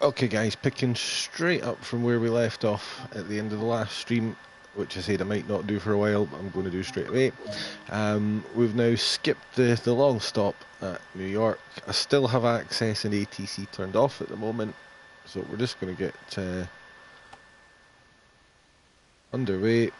Okay guys, picking straight up from where we left off at the end of the last stream, which I said I might not do for a while, but I'm going to do straight away. We've now skipped the long stop at New York. I still have ACSES and ATC turned off at the moment, so we're just going to get underway.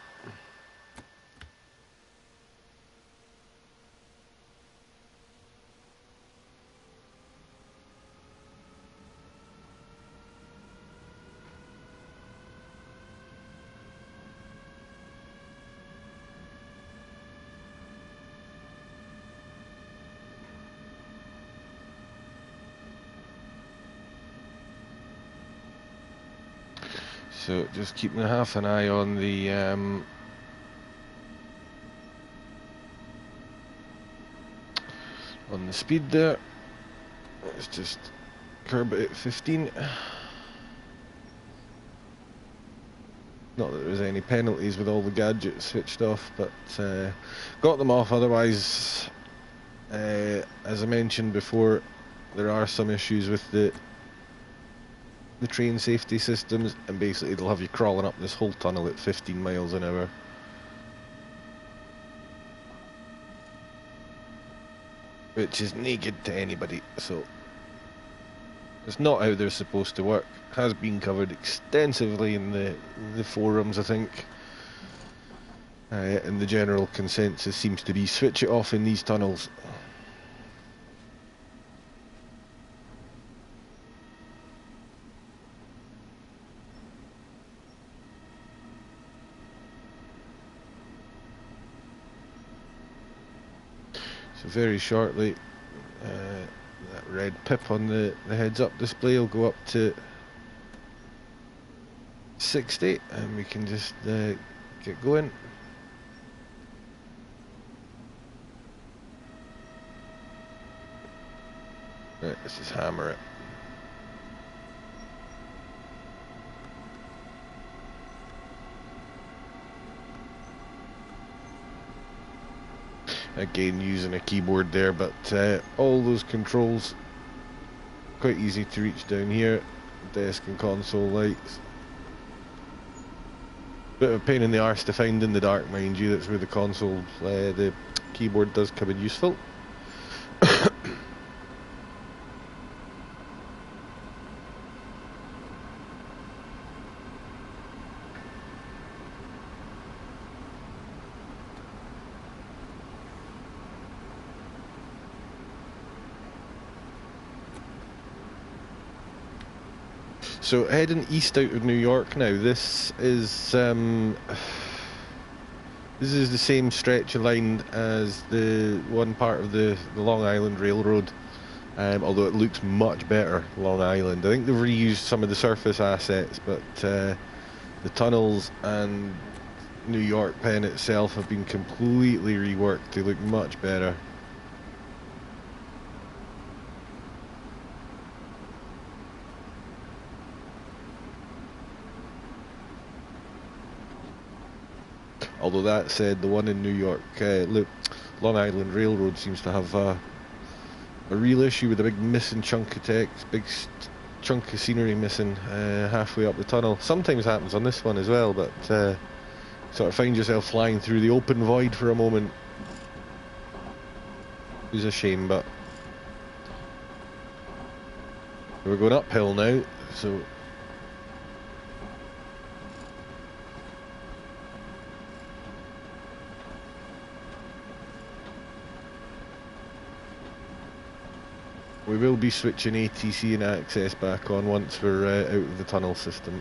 So just keeping half an eye on the speed there. Let's just curb it at 15. Not that there was any penalties with all the gadgets switched off, but got them off. Otherwise, as I mentioned before, there are some issues with the train safety systems, and basically they'll have you crawling up this whole tunnel at 15 miles an hour. Which is no good to anybody, so it's not how they're supposed to work. Has been covered extensively in the forums, I think. And the general consensus seems to be switch it off in these tunnels. So very shortly, that red pip on the heads-up display will go up to 60, and we can just get going. Right, let's just hammer it. Again, using a keyboard there, but all those controls quite easy to reach down here. Desk and console lights. Bit of a pain in the arse to find in the dark, mind you. That's where the console, the keyboard does come in useful. So heading east out of New York now. This is the same stretch of line as the one part of the Long Island Railroad, although it looks much better, Long Island. I think they've reused some of the surface assets, but the tunnels and New York Penn itself have been completely reworked to look much better. Although that said, the one in New York, Long Island Railroad seems to have a real issue with a big missing chunk of text, big chunk of scenery missing halfway up the tunnel. Sometimes happens on this one as well, but sort of find yourself flying through the open void for a moment. It was a shame, but we're going uphill now, so we will be switching ATC and ACSES back on once we're out of the tunnel system.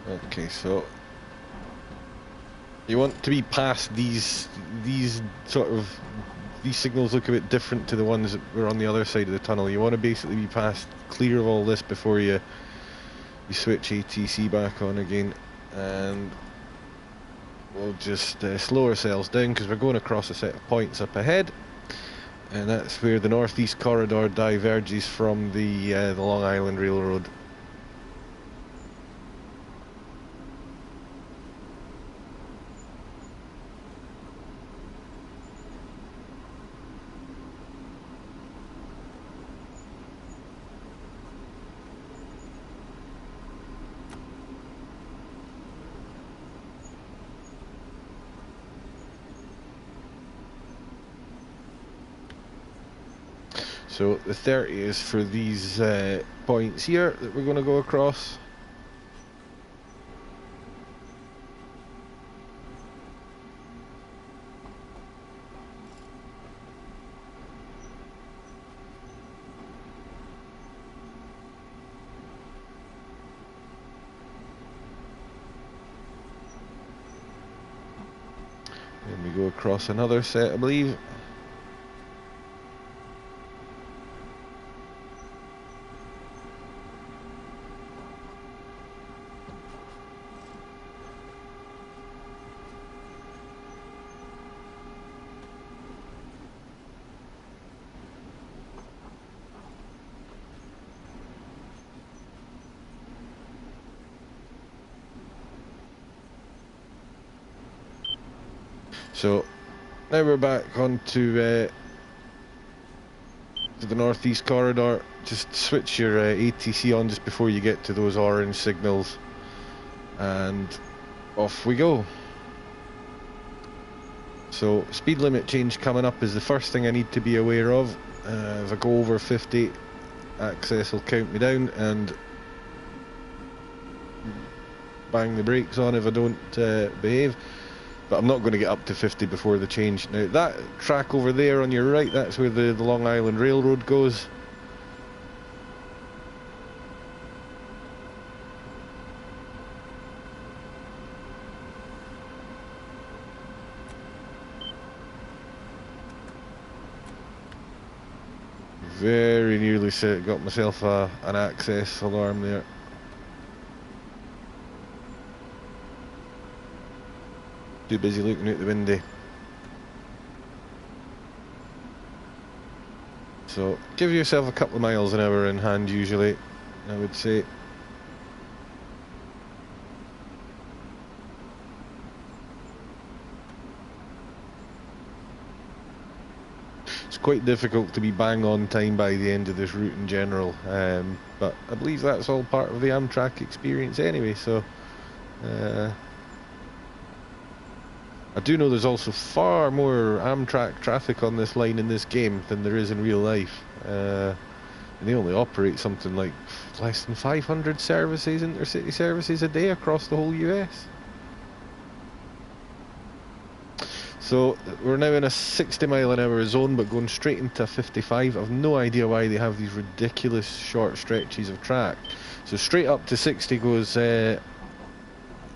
Okay, so you want to be past these sort of, these signals look a bit different to the ones that were on the other side of the tunnel. You want to basically be past, clear of all this before you switch ATC back on again, and we'll just slow ourselves down because we're going across a set of points up ahead, and that's where the northeast corridor diverges from the Long Island Railroad. So the 30 is for these points here that we're going to go across. Then we go across another set, I believe. So now we're back onto to the northeast corridor. Just switch your ATC on just before you get to those orange signals, and off we go. So speed limit change coming up is the first thing I need to be aware of. If I go over 50, ACSES will count me down and bang the brakes on if I don't behave. But I'm not going to get up to 50 before the change. Now that track over there on your right, that's where the Long Island Railroad goes. Very nearly got myself an ACSES alarm there. Too busy looking out the window. So give yourself a couple of miles an hour in hand usually, I would say. It's quite difficult to be bang on time by the end of this route in general, but I believe that's all part of the Amtrak experience anyway, so I do know there's also far more Amtrak traffic on this line in this game than there is in real life. And they only operate something like less than 500 services, intercity services a day across the whole US. So we're now in a 60 mile an hour zone, but going straight into 55. I've no idea why they have these ridiculous short stretches of track. So straight up to 60 goes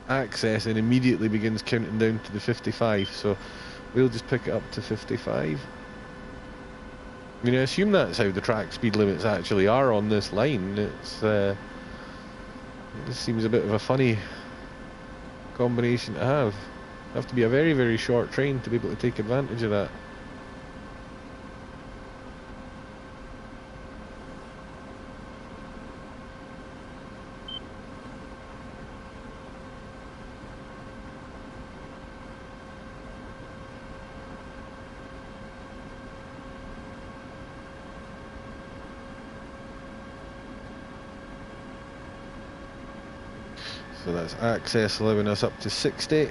ACSES and immediately begins counting down to the 55, so we'll just pick it up to 55. I mean, I assume that's how the track speed limits actually are on this line. It seems a bit of a funny combination to have. You have to be a very, very short train to be able to take advantage of that. So that's ACSES allowing us up to 60.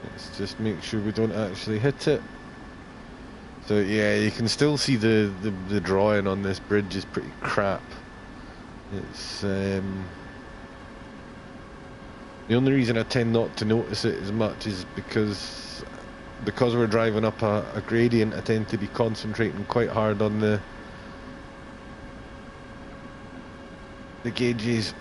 Let's just make sure we don't actually hit it. So yeah, you can still see the drawing on this bridge is pretty crap. It's the only reason I tend not to notice it as much is because we're driving up a gradient. I tend to be concentrating quite hard on the gauges.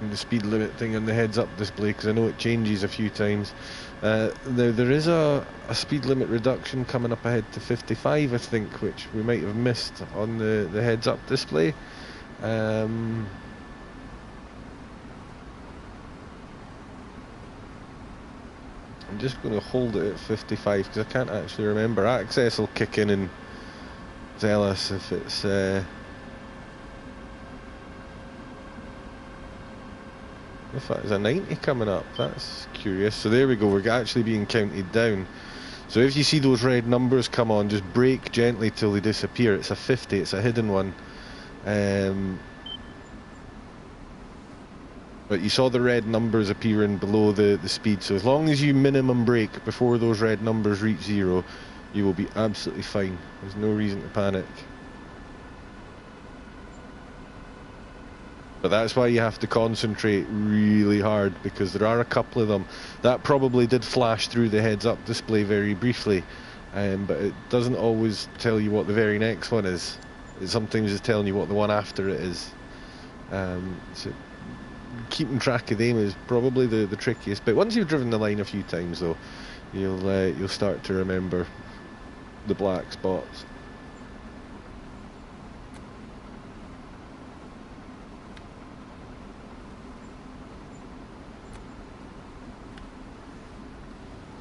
the speed limit thing on the heads-up display, because I know it changes a few times. There is a speed limit reduction coming up ahead to 55, I think, which we might have missed on the heads-up display. I'm just going to hold it at 55 because I can't actually remember. ACSES will kick in and tell us if it's if there's a 90 coming up. That's curious. So there we go, we're actually being counted down. So if you see those red numbers come on, just brake gently till they disappear. It's a 50, it's a hidden one. But you saw the red numbers appearing below the speed, so as long as you minimum brake before those red numbers reach 0, you will be absolutely fine. There's no reason to panic. But that's why you have to concentrate really hard, because there are a couple of them. That probably did flash through the heads-up display very briefly, but it doesn't always tell you what the very next one is. It sometimes is telling you what the one after it is. So keeping track of them is probably the trickiest bit. Once you've driven the line a few times, though, you'll start to remember the black spots.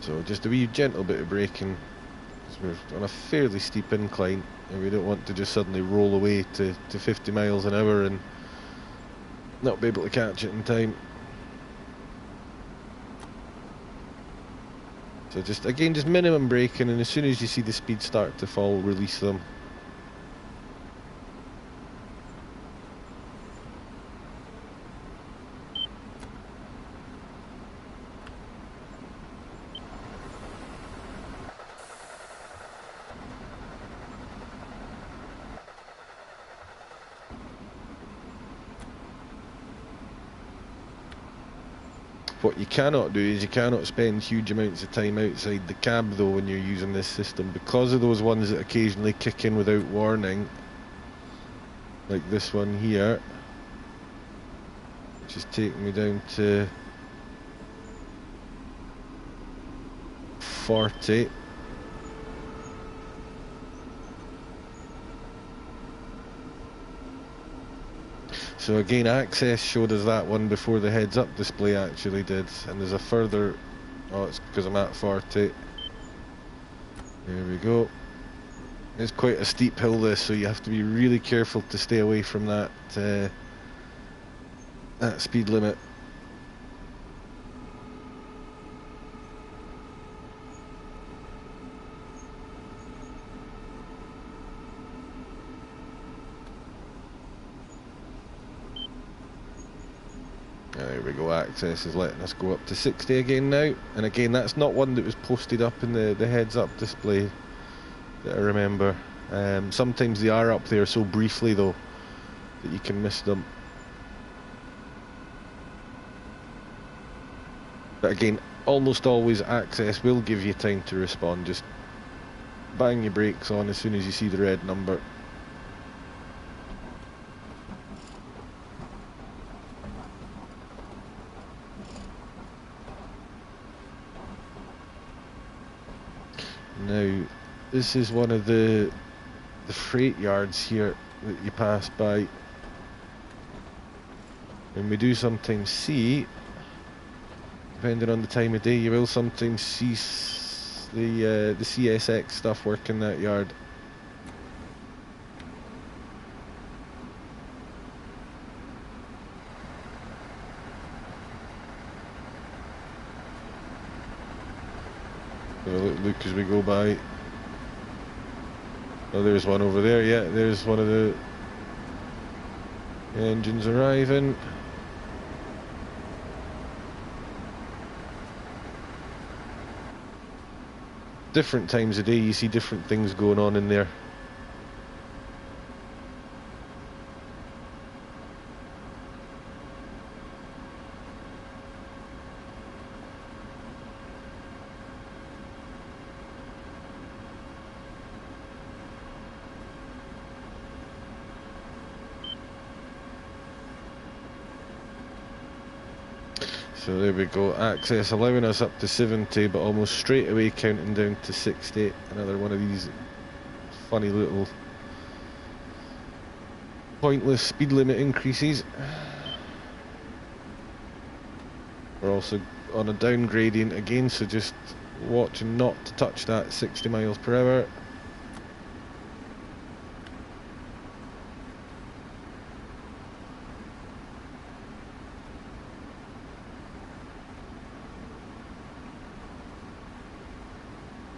So just a wee gentle bit of braking, because we're on a fairly steep incline and we don't want to just suddenly roll away to 50 miles an hour and not be able to catch it in time. So just minimum braking, and as soon as you see the speed start to fall, release them. What you cannot do is you cannot spend huge amounts of time outside the cab, though, when you're using this system, because of those ones that occasionally kick in without warning, like this one here, which is taking me down to 40. So again, ACSES showed us that one before the heads-up display actually did, and there's a further... oh, it's because I'm at 40. There we go. It's quite a steep hill, this, so you have to be really careful to stay away from that that speed limit. There we go, ACSES is letting us go up to 60 again now. And again, that's not one that was posted up in the heads-up display that I remember. Sometimes they are up there so briefly, though, that you can miss them. But again, almost always ACSES will give you time to respond. Just bang your brakes on as soon as you see the red number. Now, this is one of the freight yards here that you pass by, and we do sometimes see, depending on the time of day, you will sometimes see the CSX stuff work in that yard. Look as we go by. Oh, there's one over there. Yeah, there's one of the engines arriving. Different times of day, you see different things going on in there. So there we go, ACSES allowing us up to 70, but almost straight away counting down to 60. Another one of these funny little pointless speed limit increases. We're also on a down gradient again, so just watching not to touch that 60 miles per hour.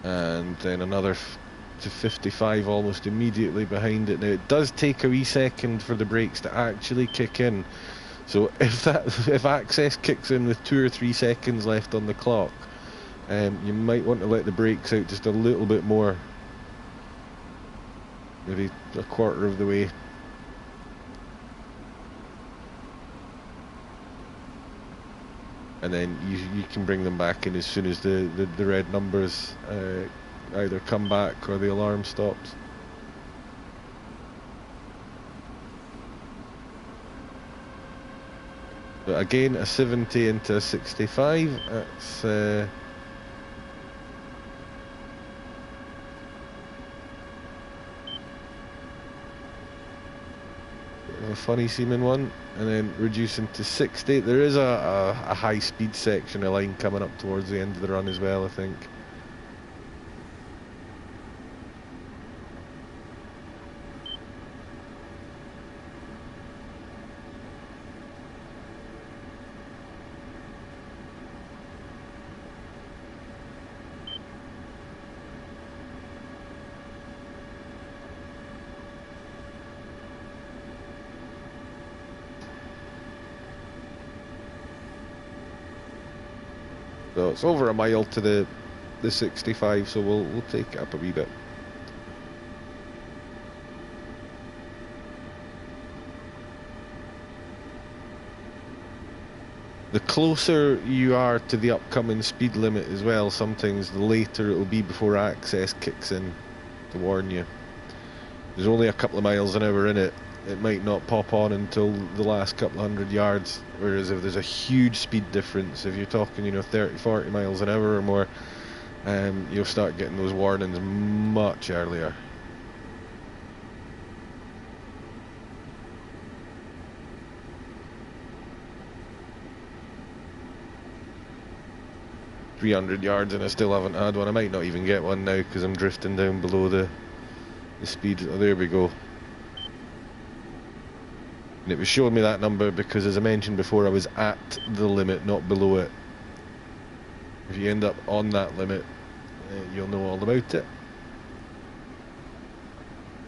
And then another to 55 almost immediately behind it. Now it does take a wee second for the brakes to actually kick in, so if ACSES kicks in with 2 or 3 seconds left on the clock, you might want to let the brakes out just a little bit more, maybe a quarter of the way. And then you can bring them back in as soon as the red numbers either come back or the alarm stops. But again, a 70 into a 65, that's a funny seeming one. And then reducing to 60. There is a high speed section of line coming up towards the end of the run as well, I think. So it's over a mile to the 65, so we'll take it up a wee bit. The closer you are to the upcoming speed limit as well, sometimes the later it will be before ACSES kicks in to warn you. There's only a couple of miles an hour in it. It might not pop on until the last couple of 100 yards, whereas if there's a huge speed difference, if you're talking, 30, 40 miles an hour or more, you'll start getting those warnings much earlier. "300 yards and I still haven't had one." I might not even get one now because I'm drifting down below the speed. Oh, there we go. And it was showing me that number because, as I mentioned before, I was at the limit, not below it. If you end up on that limit, you'll know all about it.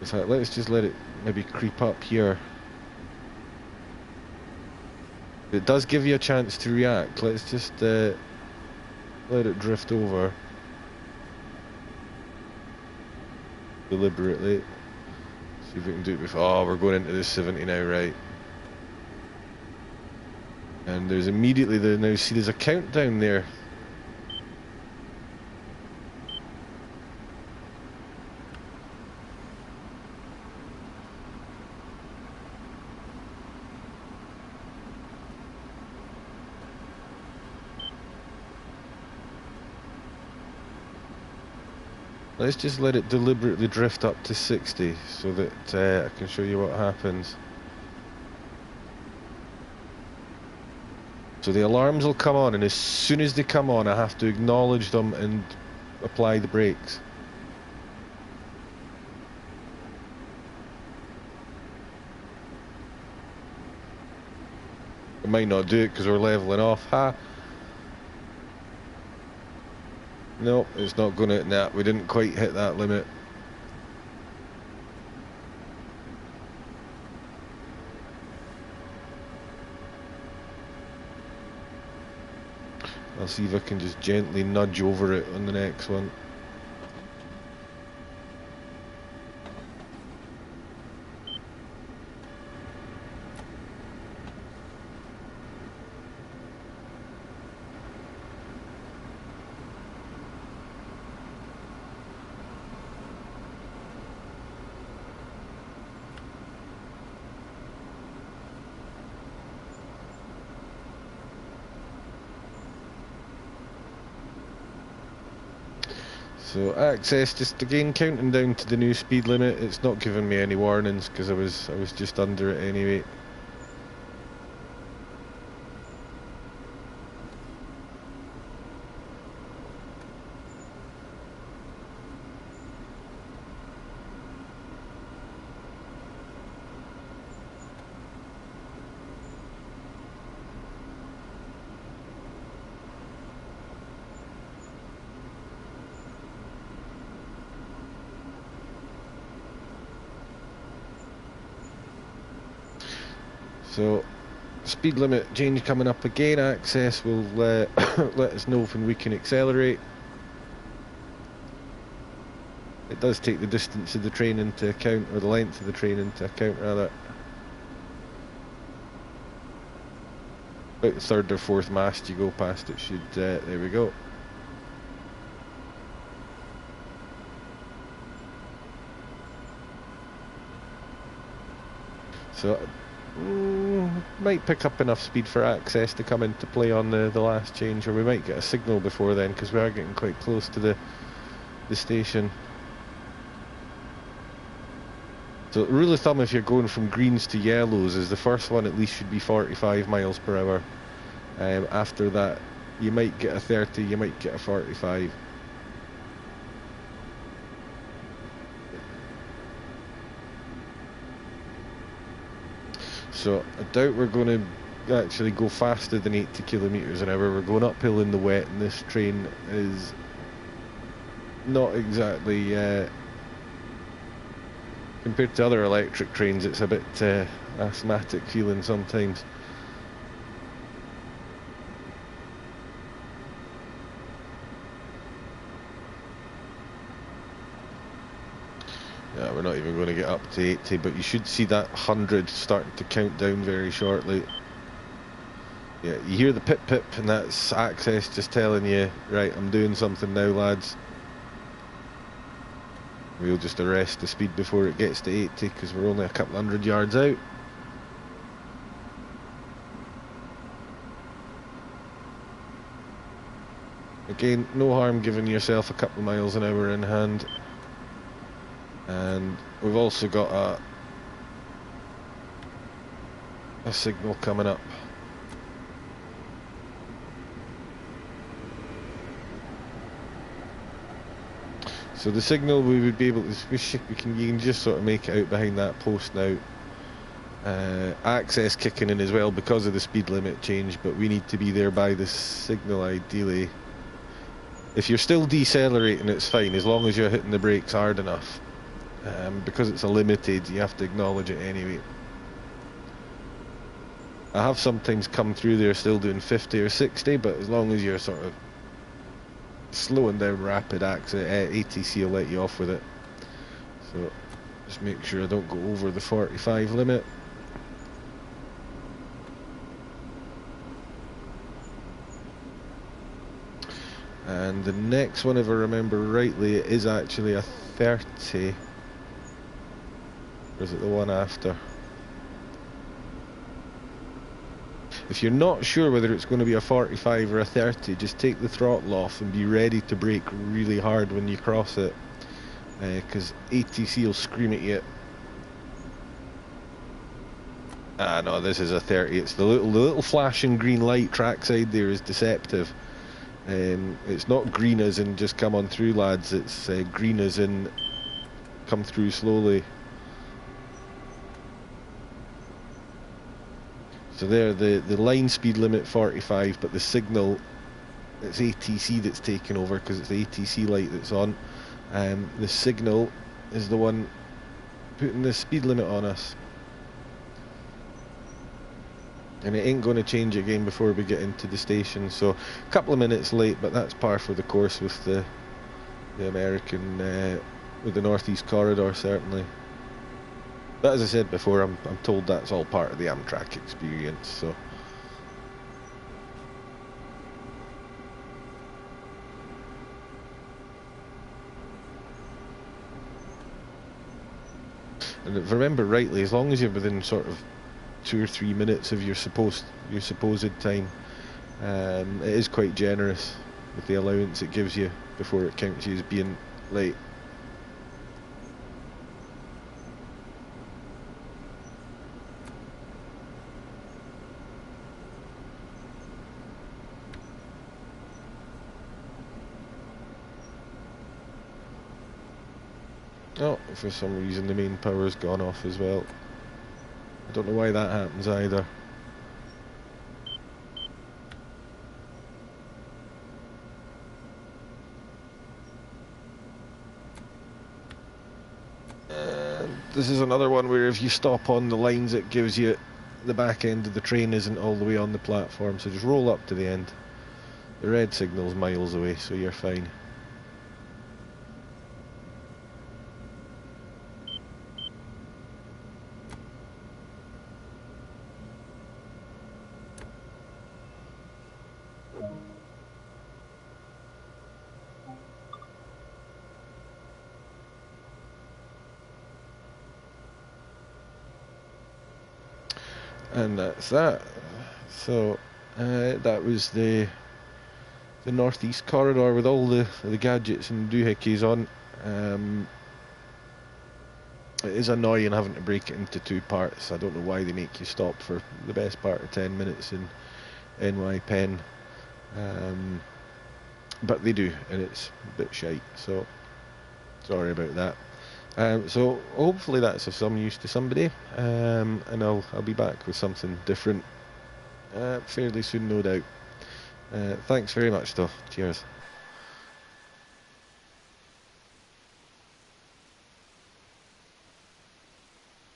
In fact, let's just let it maybe creep up here. It does give you a chance to react. Let's just let it drift over deliberately. See if we can do it before. Oh, we're going into the 70 now, right? And there's immediately there now. See, there's a countdown there. Let's just let it deliberately drift up to 60 so that I can show you what happens. So the alarms will come on, and as soon as they come on, I have to acknowledge them and apply the brakes. I might not do it because we're leveling off. Ha! No, it's not going to. Nah, we didn't quite hit that limit. I'll see if I can just gently nudge over it on the next one. So ACSES just again counting down to the new speed limit. It's not giving me any warnings because I was just under it anyway. So, speed limit change coming up again. ACSES will let us know when we can accelerate. It does take the distance of the train into account, or the length of the train into account rather. About the third or fourth mast you go past it should, there we go. So, might pick up enough speed for ACSES to come into play on the last change, or we might get a signal before then because we are getting quite close to the station. So rule of thumb, if you're going from greens to yellows, is the first one at least should be 45 miles per hour. After that you might get a 30, you might get a 45. So I doubt we're going to actually go faster than 80 kilometres an hour. We're going uphill in the wet, and this train is not exactly, compared to other electric trains, it's a bit asthmatic feeling sometimes. Yeah, we're not even going to get up to 80, but you should see that 100 starting to count down very shortly. Yeah, you hear the pip pip, and that's ACSES just telling you, right, I'm doing something now, lads. We'll just arrest the speed before it gets to 80 because we're only a couple hundred yards out. Again, no harm giving yourself a couple of miles an hour in hand. And we've also got a signal coming up. So the signal, we would be able to, you can just sort of make it out behind that post now. ACSES kicking in as well because of the speed limit change, but we need to be there by the signal ideally. If you're still decelerating, it's fine as long as you're hitting the brakes hard enough. Because it's a limited, you have to acknowledge it anyway. I have sometimes come through there still doing 50 or 60, but as long as you're sort of slowing down rapid, ATC will let you off with it. So just make sure I don't go over the 45 limit. And the next one, if I remember rightly, it is actually a 30. Or is it the one after? If you're not sure whether it's going to be a 45 or a 30, just take the throttle off and be ready to brake really hard when you cross it, because ATC will scream at you. Ah no, this is a 30. It's the little flashing green light trackside there is deceptive. It's not green as in just come on through, lads. It's green as in come through slowly. So there, the line speed limit 45, but the signal, it's ATC that's taken over because it's the ATC light that's on. The signal is the one putting the speed limit on us. And it ain't going to change again before we get into the station. So a couple of minutes late, but that's par for the course with the American, with the Northeast Corridor certainly. But as I said before, I'm told that's all part of the Amtrak experience, so. And if I remember rightly, as long as you're within sort of 2 or 3 minutes of your supposed time, it is quite generous. with the allowance it gives you before it counts you as being late. Oh, for some reason the main power's gone off as well. I don't know why that happens either. This is another one where if you stop on the lines it gives you the back end of the train isn't all the way on the platform, so just roll up to the end. The red signal's miles away, so you're fine. And that's that. So that was the northeast corridor with all the gadgets and doohickeys on. It is annoying having to break it into two parts. I don't know why they make you stop for the best part of 10 minutes in NY Penn, but they do, and it's a bit shite. So sorry about that. So hopefully that's of some use to somebody, and I'll be back with something different fairly soon, no doubt. Thanks very much though. Cheers.